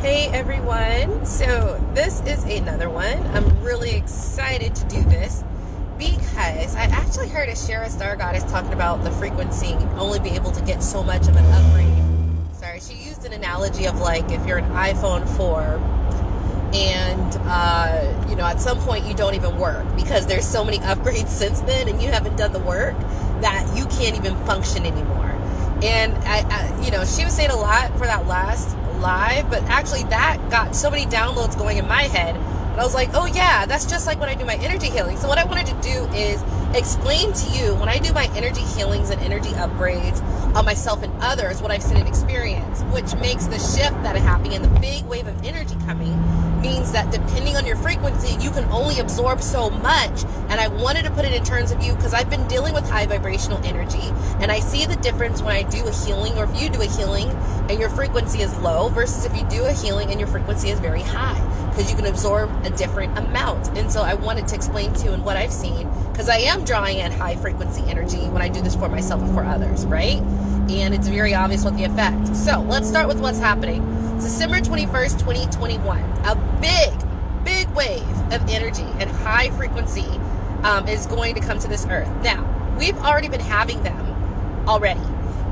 Hey everyone, so this is another one. I'm really excited to do this because I actually heard a Shara Star Goddess talking about the frequency only be able to get so much of an upgrade. Sorry, she used an analogy of like if you're an iPhone 4 and at some point you don't even work because there's so many upgrades since then and you haven't done the work that you can't even function anymore. And she was saying a lot for that last live, but actually that got so many downloads going in my head, and I was like, oh yeah, that's just like when I do my energy healing. So what I wanted to do is explain to you when I do my energy healings and energy upgrades on myself and others, what I've seen and experienced, which makes the shift that is happening and the big wave of energy coming means that depending on your frequency, you can only absorb so much. And I wanted to put it in terms of you because I've been dealing with high vibrational energy, and I see the difference when I do a healing, or if you do a healing and your frequency is low versus if you do a healing and your frequency is very high, because you can absorb a different amount. And so I wanted to explain to you and what I've seen, because I am drawing in high frequency energy when I do this for myself and for others, right? And it's very obvious what the effect. So let's start with what's happening. December 21st, 2021, a big wave of energy and high frequency is going to come to this earth. Now, we've already been having them already,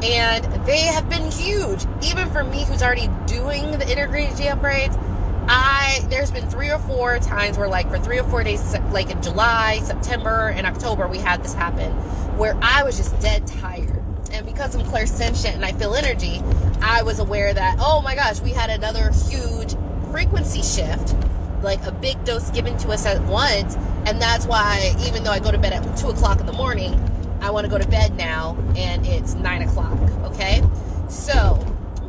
and they have been huge. Even for me, who's already doing the energy upgrades, there's been 3 or 4 times where, like, for 3 or 4 days, like in July, September, and October, we had this happen where I was just dead tired. And because I'm clairsentient and I feel energy, I was aware that, oh my gosh, we had another huge frequency shift, like a big dose given to us at once. And that's why, even though I go to bed at 2 o'clock in the morning, I want to go to bed now and it's 9 o'clock. Okay. So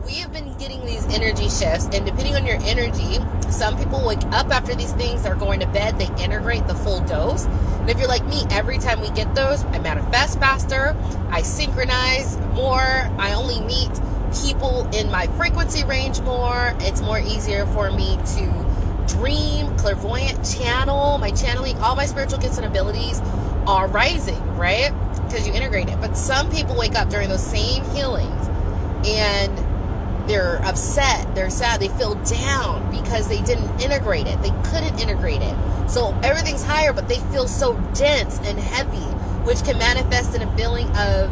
we have been getting these energy shifts, and depending on your energy, some people wake up after these things, they're going to bed, they integrate the full dose. And if you're like me, every time we get those, I manifest faster, I synchronize more, I only meet people in my frequency range more. It's more easier for me to dream, clairvoyant, channel. My channeling, all my spiritual gifts and abilities are rising, right? Because you integrate it. But some people wake up during those same healings and they're upset, they're sad, they feel down because they didn't integrate it. They couldn't integrate it. So everything's higher, but they feel so dense and heavy, which can manifest in a feeling of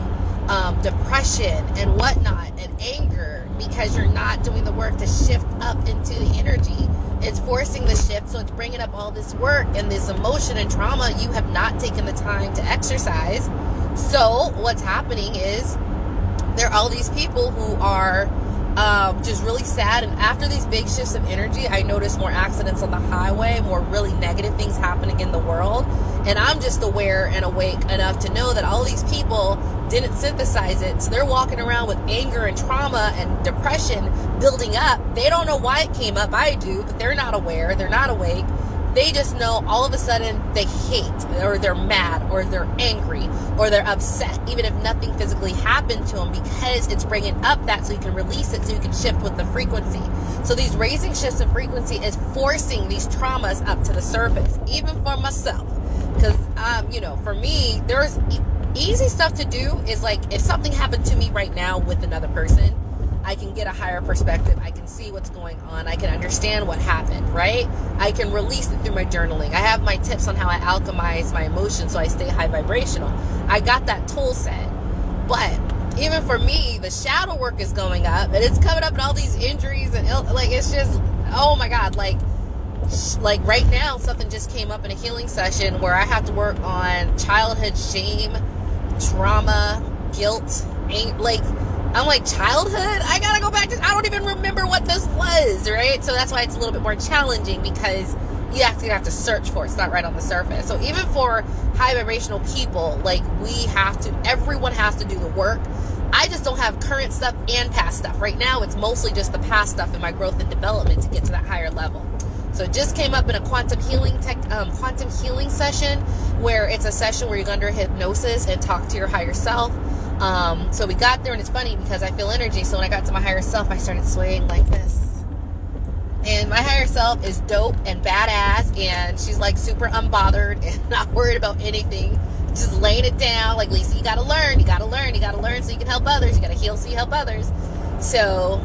depression and whatnot and anger, because you're not doing the work to shift up into the energy. It's forcing the shift, so it's bringing up all this work and this emotion and trauma you have not taken the time to exercise. So what's happening is there are all these people who are just really sad, and after these big shifts of energy, I notice more accidents on the highway, more really negative things happening in the world, and I'm just aware and awake enough to know that all these people didn't synthesize it, so they're walking around with anger and trauma and depression building up. They don't know why it came up. I do, but they're not aware, they're not awake. They just know all of a sudden they hate, or they're mad, or they're angry, or they're upset, even if nothing physically happened to them, because it's bringing up that so you can release it, so you can shift with the frequency. So these raising shifts of frequency is forcing these traumas up to the surface, even for myself. Because, for me, there's easy stuff to do is like, if something happened to me right now with another person, I can get a higher perspective. I can see what's going on. I can understand what happened, right? I can release it through my journaling. I have my tips on how I alchemize my emotions so I stay high vibrational. I got that tool set. But even for me, the shadow work is going up, and it's coming up in all these injuries and it's just, oh my God, like right now, something just came up in a healing session where I have to work on childhood shame, trauma, guilt, I'm like, childhood? I gotta go back to, I don't even remember what this was, right? So that's why it's a little bit more challenging, because you actually have to search for it. It's not right on the surface. So even for high vibrational people, everyone has to do the work. I just don't have current stuff and past stuff. Right now, it's mostly just the past stuff in my growth and development to get to that higher level. So it just came up in a quantum healing session, where it's a session where you're under hypnosis and talk to your higher self. So we got there, and it's funny because I feel energy. So when I got to my higher self, I started swaying like this. And my higher self is dope and badass, and she's like super unbothered and not worried about anything. Just laying it down like, Lisa, you gotta learn so you can help others. You gotta heal so you help others. So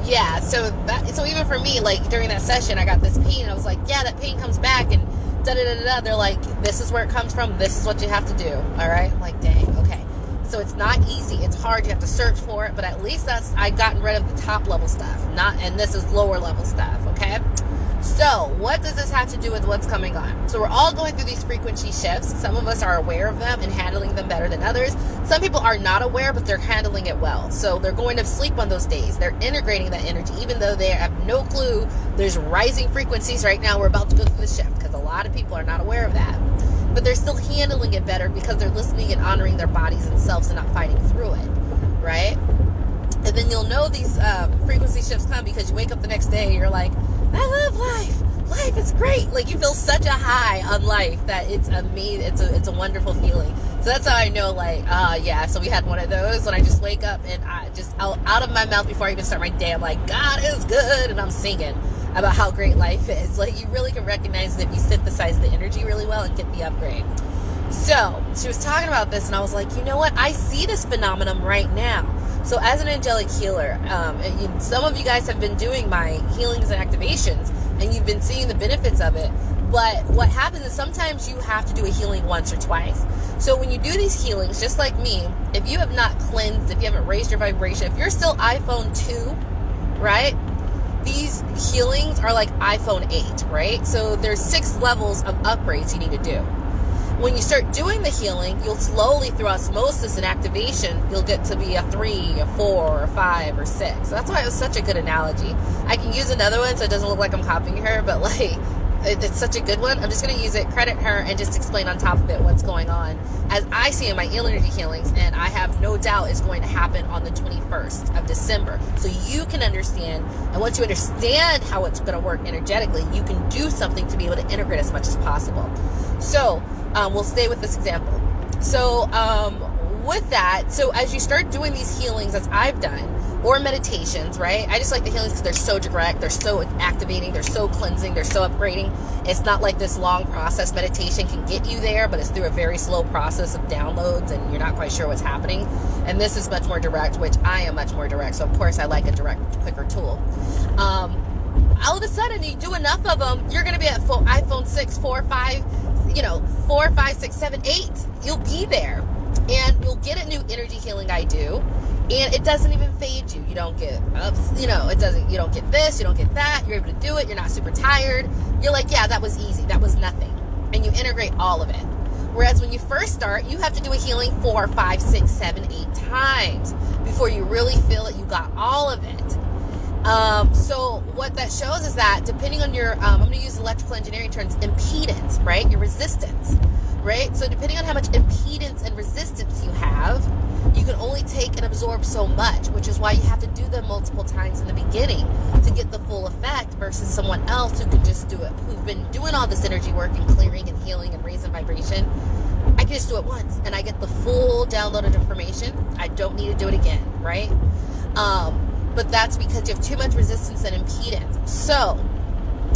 yeah, so even for me, like during that session, I got this pain, and I was like, yeah, that pain comes back, and da da da da. They're like, this is where it comes from. This is what you have to do. All right, I'm like, dang, okay. So it's not easy. It's hard. You have to search for it, but at least I gotten rid of the top level stuff. And this is lower level stuff. Okay. So what does this have to do with what's coming on? So we're all going through these frequency shifts. Some of us are aware of them and handling them better than others. Some people are not aware, but they're handling it well. So they're going to sleep on those days. They're integrating that energy, even though they have no clue there's rising frequencies right now. We're about to go through the shift because a lot of people are not aware of that. But they're still handling it better because they're listening and honoring their bodies and selves and not fighting through it, right? And then you'll know these frequency shifts come because you wake up the next day and you're like, I love life. Life is great. Like you feel such a high on life that it's amazing. It's a wonderful feeling. So that's how I know, like, yeah. So we had one of those when I just wake up and I just out of my mouth before I even start my day, I'm like, God is good, and I'm singing about how great life is. Like you really can recognize it if you synthesize the energy really well and get the upgrade. So she was talking about this, and I was like, you know what? I see this phenomenon right now. So as an angelic healer, some of you guys have been doing my healings and activations, and you've been seeing the benefits of it. But what happens is sometimes you have to do a healing once or twice. So when you do these healings, just like me, if you have not cleansed, if you haven't raised your vibration, if you're still iPhone 2, right? These healings are like iPhone 8, right? So there's 6 levels of upgrades you need to do. When you start doing the healing, you'll slowly, through osmosis and activation, you'll get to be a 3, a 4, a 5, or 6. So that's why it was such a good analogy. I can use another one so it doesn't look like I'm copying her, but like, it's such a good one. I'm just going to use it, credit her, and just explain on top of it what's going on as I see in my energy healings, and I have no doubt it's going to happen on the 21st of December. So you can understand, and once you understand how it's going to work energetically, you can do something to be able to integrate as much as possible. So we'll stay with this example. So with that, so as you start doing these healings, as I've done, or meditations, right? I just like the healings because they're so direct, they're so activating, they're so cleansing, they're so upgrading. It's not like this long process. Meditation can get you there, but it's through a very slow process of downloads, and you're not quite sure what's happening. And this is much more direct, which I am much more direct. So of course I like a direct, quicker tool. All of a sudden, you do enough of them, you're going to be at iPhone 6, 4, 5, 4, 5, 6, 7, 8. You'll be there, and you'll get a new energy healing I do. And it doesn't even fade you. You don't get up, you don't get this, you don't get that. You're able to do it. You're not super tired. You're like, yeah, that was easy. That was nothing. And you integrate all of it. Whereas when you first start, you have to do a healing 4, 5, 6, 7, 8 times before you really feel that you got all of it. So what that shows is that depending on your, I'm going to use electrical engineering terms, impedance, right? Your resistance, right? So depending on how much impedance and resistance you have, you can only take and absorb so much, which is why you have to do them multiple times in the beginning to get the full effect versus someone else who can just do it, who's been doing all this energy work and clearing and healing and raising vibration. I can just do it once and I get the full download of information. I don't need to do it again, right? But that's because you have too much resistance and impedance. So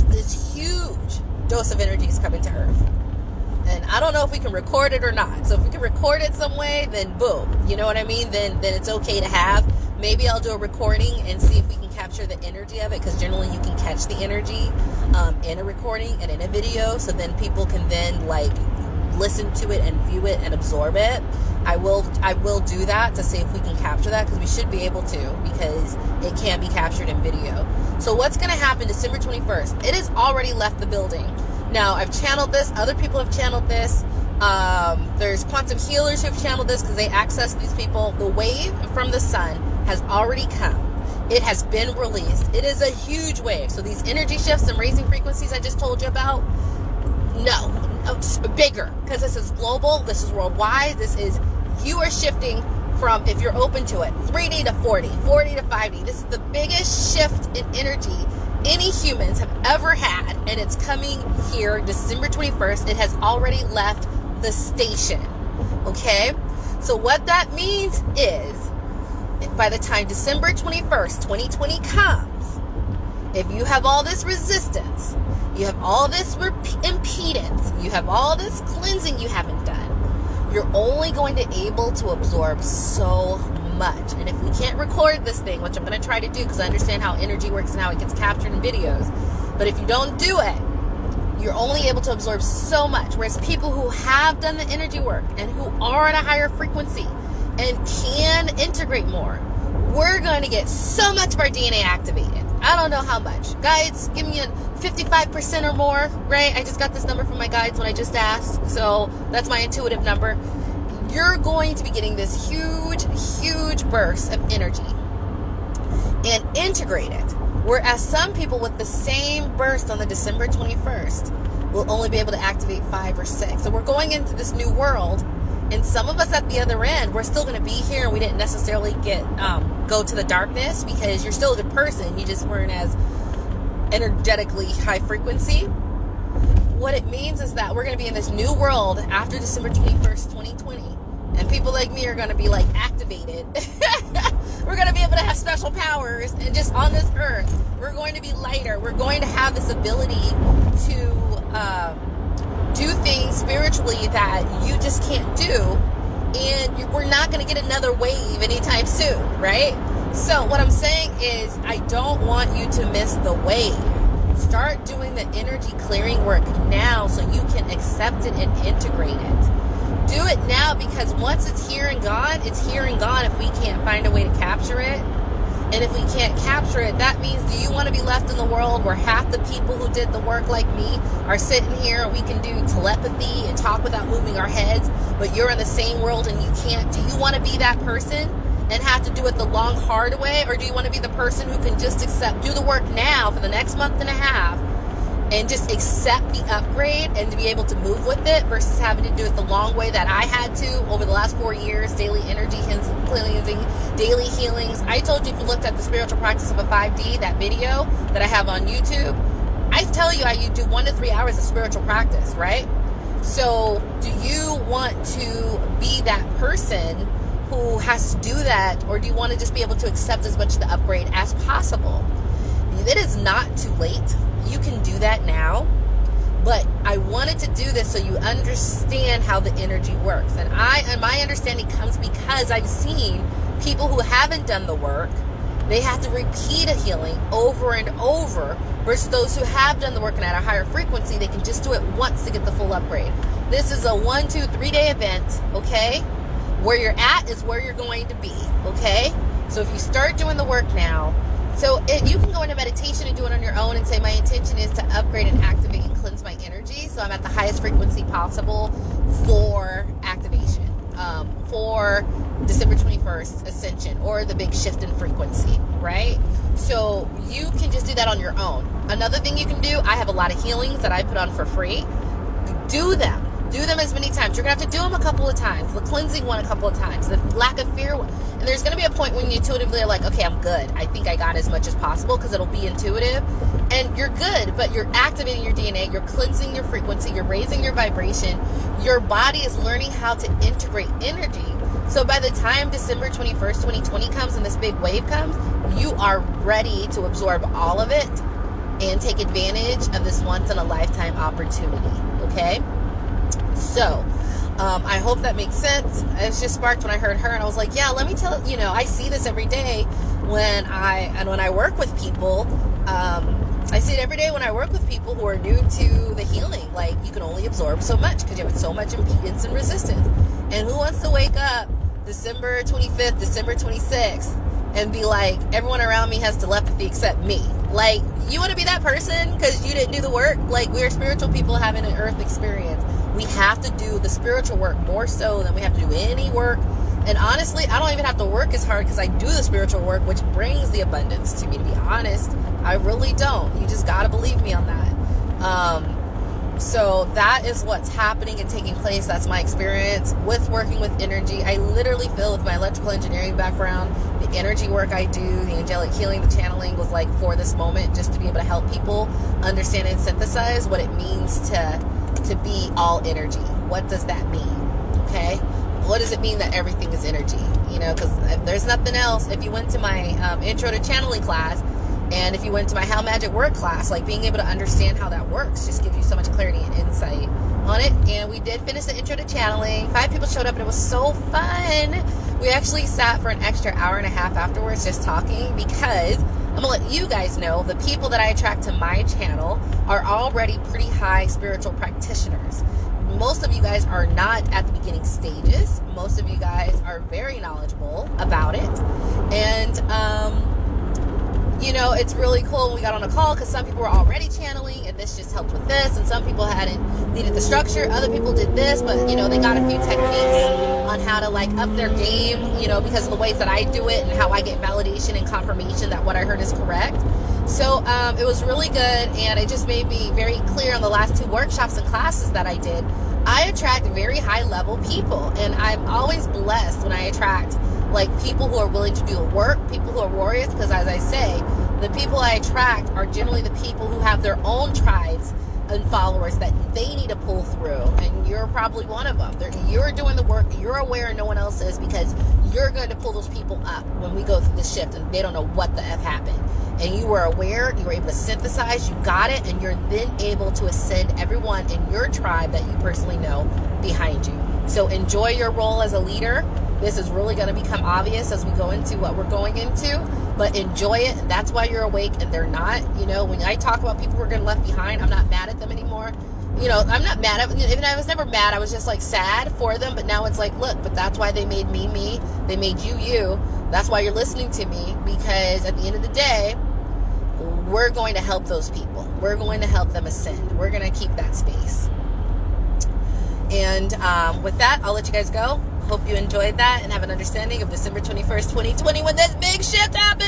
this huge dose of energy is coming to Earth. And I don't know if we can record it or not. So if we can record it some way, then boom. You know what I mean? Then it's okay to have. Maybe I'll do a recording and see if we can capture the energy of it. Because generally you can catch the energy in a recording and in a video. So then people can then like listen to it and view it and absorb it. I will do that to see if we can capture that, because we should be able to, because it can be captured in video. So what's going to happen December 21st? It has already left the building. Now, I've channeled this. Other people have channeled this. There's quantum healers who have channeled this because they access these people. The wave from the sun has already come. It has been released. It is a huge wave. So these energy shifts and raising frequencies I just told you about, no, it's bigger, because this is global. This is worldwide. You are shifting from, if you're open to it, 3D to 40, 40 to 5D. This is the biggest shift in energy any humans have ever had, and it's coming here December 21st. It has already left the station. Okay? So what that means is, by the time December 21st, 2020 comes, if you have all this resistance, you have all this impedance, you have all this cleansing you haven't done, you're only going to be able to absorb so much. And if we can't record this thing, which I'm going to try to do because I understand how energy works and how it gets captured in videos, but if you don't do it, you're only able to absorb so much. Whereas people who have done the energy work and who are at a higher frequency and can integrate more, we're going to get so much of our DNA activated. I don't know how much. Guides, give me a 55% or more, right? I just got this number from my guides when I just asked. So that's my intuitive number. You're going to be getting this huge, huge burst of energy and integrate it. Whereas some people with the same burst on the December 21st will only be able to activate 5 or 6. So we're going into this new world, and some of us at the other end, we're still going to be here, and we didn't necessarily go to the darkness because you're still a good person. You just weren't as energetically high frequency. What it means is that we're going to be in this new world after December 21st, 2020. And people like me are going to be like activated. We're going to be able to have special powers. And just on this earth, we're going to be lighter. We're going to have this ability to do things spiritually that you just can't do. And we're not going to get another wave anytime soon, right? So what I'm saying is I don't want you to miss the wave. Start doing the energy clearing work now so you can accept it and integrate it. Do it now, because once it's here and gone, it's here and gone if we can't find a way to capture it. And if we can't capture it, that means, do you want to be left in the world where half the people who did the work like me are sitting here and we can do telepathy and talk without moving our heads, but you're in the same world and you can't? Do you want to be that person and have to do it the long, hard way? Or do you want to be the person who can just do the work now for the next month and a half and just accept the upgrade and to be able to move with it versus having to do it the long way that I had to over the last 4 years? Daily energy cleansing, daily healings. I told you, if you looked at the spiritual practice of a 5D, that video that I have on YouTube, I tell you how you do 1 to 3 hours of spiritual practice, right? So do you want to be that person who has to do that, or do you want to just be able to accept as much of the upgrade as possible? It is not too late. You can do that now, but I wanted to do this so you understand how the energy works. And my understanding comes because I've seen people who haven't done the work, they have to repeat a healing over and over, versus those who have done the work and at a higher frequency, they can just do it once to get the full upgrade. This is a 1, 2, 3 day event, okay? Where you're at is where you're going to be, okay? So if you start doing the work now, you can go into meditation and do it on your own and say, my intention is to upgrade and activate and cleanse my energy so I'm at the highest frequency possible for activation, for December 21st Ascension, or the big shift in frequency, right? So you can just do that on your own. Another thing you can do, I have a lot of healings that I put on for free. Do them. Do them as many times. You're going to have to do them a couple of times. The cleansing one a couple of times. The lack of fear one. And there's going to be a point when you intuitively are like, okay, I'm good. I think I got as much as possible, because it'll be intuitive. And you're good, but you're activating your DNA. You're cleansing your frequency. You're raising your vibration. Your body is learning how to integrate energy. So by the time December 21st, 2020 comes and this big wave comes, you are ready to absorb all of it and take advantage of this once-in-a-lifetime opportunity, okay? So, I hope that makes sense. It's just sparked when I heard her, and I was like, yeah, let me tell you, I see this every day when I work with people. I see it every day when I work with people who are new to the healing. Like, you can only absorb so much because you have so much impedance and resistance. And who wants to wake up December 25th, December 26th, and be like, everyone around me has telepathy except me? Like, you want to be that person because you didn't do the work? Like, we are spiritual people having an earth experience. We have to do the spiritual work more so than we have to do any work. And honestly, I don't even have to work as hard because I do the spiritual work, which brings the abundance to me, to be honest. I really don't. You just got to believe me on that. So that is what's happening and taking place. That's my experience with working with energy. I literally feel, with my electrical engineering background, the energy work I do, the angelic healing, the channeling was like for this moment, just to be able to help people understand and synthesize what it means to be all energy. What does that mean? Okay? What does it mean that everything is energy? Because if there's nothing else, if you went to my intro to channeling class, and if you went to my How Magic Work class, like, being able to understand how that works just gives you so much clarity and insight on it, and we did finish the intro to channeling. 5 people showed up, and it was so fun. We actually sat for an extra hour and a half afterwards just talking, because I'm gonna let you guys know the people that I attract to my channel are already pretty high spiritual practitioners. Most of you guys are not at the beginning stages. Most of you guys are very knowledgeable about it. And, you know, it's really cool when we got on a call, because some people were already channeling and this just helped with this, and some people hadn't needed the structure. Other people did this, but, you know, they got a few techniques on how to like up their game, you know, because of the ways that I do it and how I get validation and confirmation that what I heard is correct. So it was really good, and it just made me very clear on the last 2 workshops and classes that I did. I attract very high level people, and I'm always blessed when I attract like people who are willing to do the work, people who are warriors, because as I say, the people I attract are generally the people who have their own tribes and followers that they need to pull through, and you're probably one of them. You're doing the work, you're aware and no one else is, because you're going to pull those people up when we go through this shift and they don't know what the F happened. And you were aware, you were able to synthesize, you got it, and you're then able to ascend everyone in your tribe that you personally know behind you. So enjoy your role as a leader. This is really going to become obvious as we go into what we're going into, but enjoy it. And that's why you're awake and they're not. You know, when I talk about people who are getting left behind, I'm not mad at them anymore. You know, I'm not mad at, even I was never mad. I was just like sad for them. But now it's like, look, but that's why they made me, me. They made you, you. That's why you're listening to me, because at the end of the day, we're going to help those people. We're going to help them ascend. We're going to keep that space. And with that, I'll let you guys go. Hope you enjoyed that and have an understanding of December 21st, 2020, when this big shift happens.